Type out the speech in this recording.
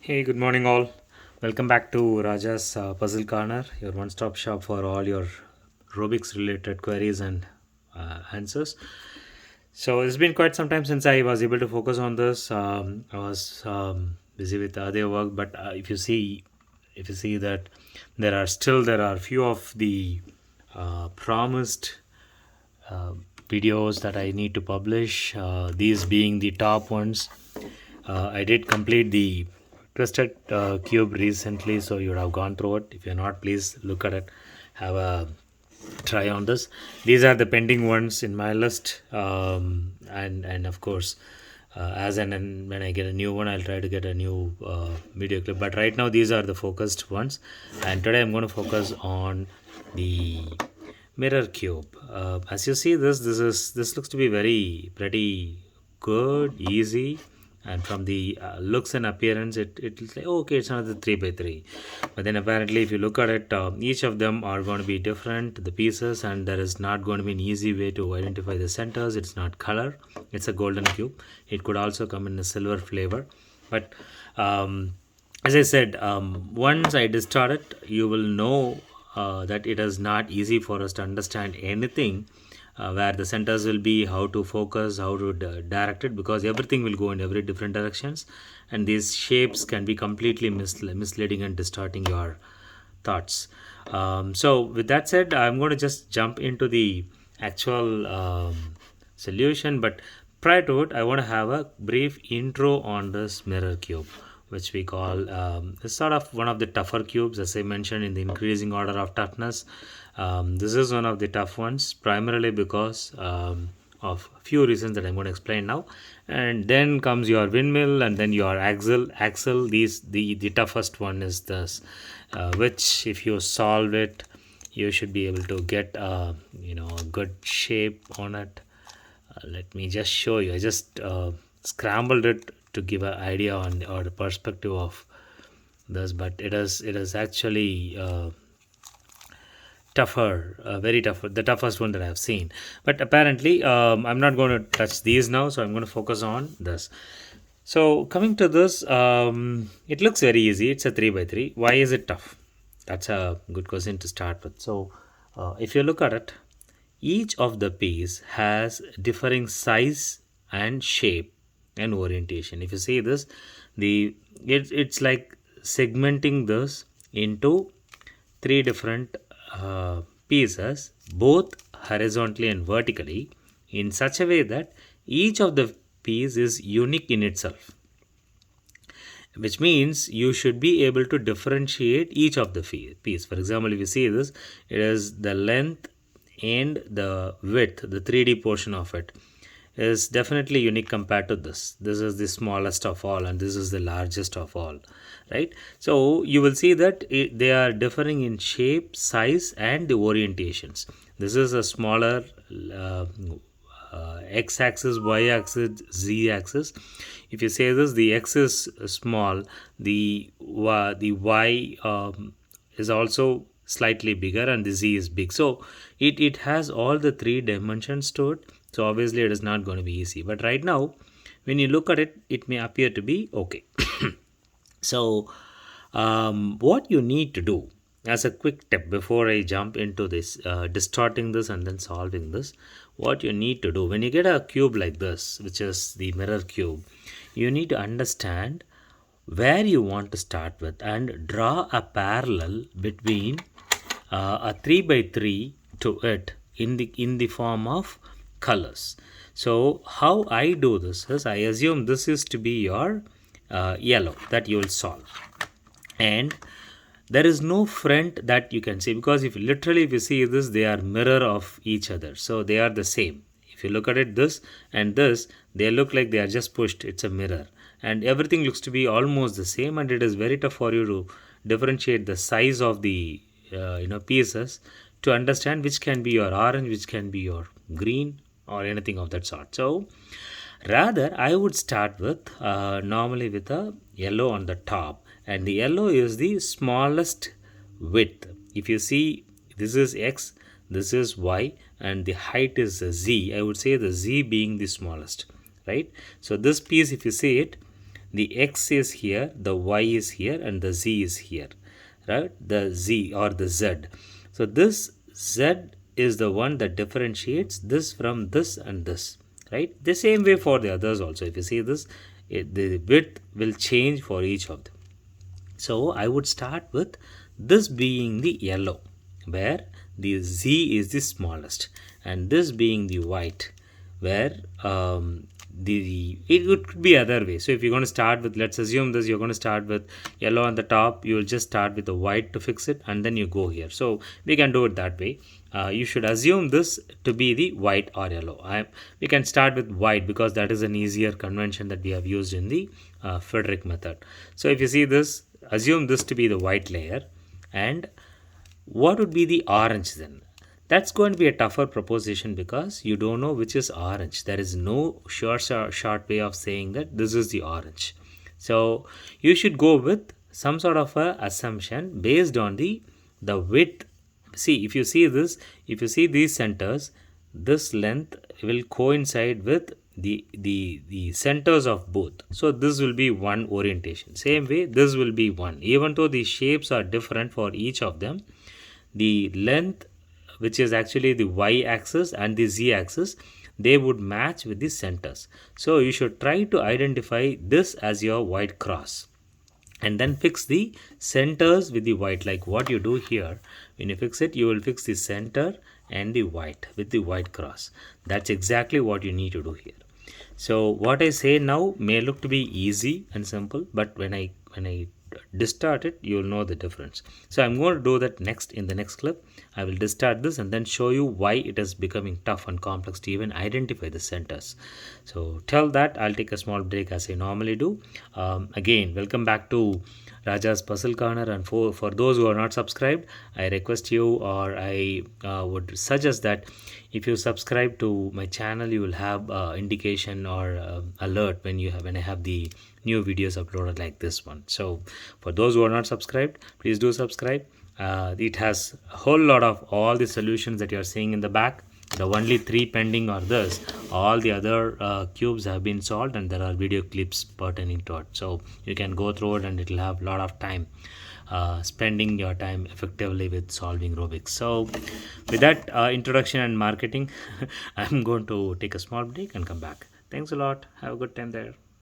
Hey, good morning, all. Welcome back to Raja's Puzzle Corner, your one stop shop for all your Rubiks related queries and answers. So, it's been quite some time since I was able to focus on this. I was busy with other work, but if you see that there are few of the promised uh, videos that I need to publish, these being the top ones. I did complete the twisted cube recently, so you would have gone through it. If you're not, please look at it, have a try on this. These are the pending ones in my list, and of course, as and when I get a new one, I'll try to get a new video clip. But right now, these are the focused ones, and today I'm going to focus on the mirror cube. As you see, this looks to be very pretty good, easy, and from the looks and appearance, it's like, oh, okay, it's another 3 by 3. But then apparently, if you look at it, each of them are going to be different, the pieces, and there is not going to be an easy way to identify the centers. It's not color, it's a golden cube. It could also come in a silver flavor, but as I said, once I start it, you will know that it is not easy for us to understand anything, where the centers will be, how to focus, how to direct it, because everything will go in every different directions, and these shapes can be completely misleading and distorting your thoughts. So with that said, I'm going to just jump into the actual solution, but prior to it, I want to have a brief intro on this mirror cube, which we call is sort of one of the tougher cubes, as I mentioned, in the increasing order of toughness. This is one of the tough ones, primarily because of a few reasons that I'm going to explain now. And then comes your windmill, and then your axle. The toughest one is this, which if you solve it, you should be able to get a good shape on it. Let me just show you. I just scrambled it to give an idea on or the perspective of this, but it is actually tougher, very tougher, the toughest one that I've seen. But apparently, I'm not going to touch these now, so I'm going to focus on this. So coming to this, it looks very easy. It's a 3 by 3. Why is it tough? That's a good question to start with. So if you look at it, each of the piece has differing size and shape and orientation. If you see this, it's like segmenting this into three different pieces, both horizontally and vertically, in such a way that each of the piece is unique in itself, which means you should be able to differentiate each of the piece. For example, if you see this, it is the length and the width, the 3D portion of it is definitely unique compared to this is the smallest of all, and this is the largest of all, right? So you will see that they are differing in shape, size, and the orientations. This is a smaller uh, x-axis, y-axis, z-axis. If you say this, the x is small, the y is also slightly bigger, and the z is big. So it has all the three dimensions to it. So obviously it is not going to be easy. But right now, when you look at it, it may appear to be okay. So what you need to do as a quick tip before I jump into this, distorting this and then solving this, what you need to do when you get a cube like this, which is the mirror cube, you need to understand where you want to start with and draw a parallel between a 3 by 3 to it in the form of colors. So how I do this is, I assume this is to be your yellow that you will solve, and there is no front that you can see, because if you see this, they are mirror of each other, so they are the same. If you look at it, this and this, they look like they are just pushed. It's a mirror, and everything looks to be almost the same, and it is very tough for you to differentiate the size of the pieces to understand which can be your orange, which can be your green, or anything of that sort. So rather, I would start with normally with a yellow on the top, and the yellow is the smallest width. If you see, this is x, this is y, and the height is z. I would say the z being the smallest, right? So this piece, if you see it, The X is here, the Y is here, and the Z is here, right? The Z or the Z. So this Z is the one that differentiates this from this and this, right? The same way for the others also. If you see this, the width will change for each of them. So I would start with this being the yellow, where the Z is the smallest, and this being the white, where it could be other way. So if you're going to start with, let's assume this, you're going to start with yellow on the top, you will just start with the white to fix it, and then you go here. So we can do it that way. You should assume this to be the white or yellow. We can start with white because that is an easier convention that we have used in the Frederick method. So if you see this, assume this to be the white layer, and what would be the orange then? That's going to be a tougher proposition because you don't know which is orange. There is no short way of saying that this is the orange. So you should go with some sort of a assumption based on the width. See, if you see this, if you see these centers, this length will coincide with the centers of both. So this will be one orientation. Same way, this will be one. Even though the shapes are different for each of them, the length, which is actually the y-axis and the z-axis, they would match with the centers. So you should try to identify this as your white cross, and then fix the centers with the white. Like what you do here, when you fix it, you will fix the center and the white with the white cross. That's exactly what you need to do here. So what I say now may look to be easy and simple, but when I distort it, you will know the difference. So I'm going to do that next in the next clip. I will distort this and then show you why it is becoming tough and complex to even identify the centers. So till that, I'll take a small break as I normally do. Again, welcome back to Raja's Puzzle Corner, and for those who are not subscribed, I request you, or I would suggest that if you subscribe to my channel, you will have indication or alert when I have the new videos uploaded like this one. So for those who are not subscribed, please do subscribe. It has a whole lot of all the solutions that you are seeing in the back. The only 3 pending are this. All the other cubes have been solved, and there are video clips pertaining to it. So you can go through it, and it will have a lot of time spending your time effectively with solving Rubiks. So with that introduction and marketing, I'm going to take a small break and come back. Thanks a lot. Have a good time there.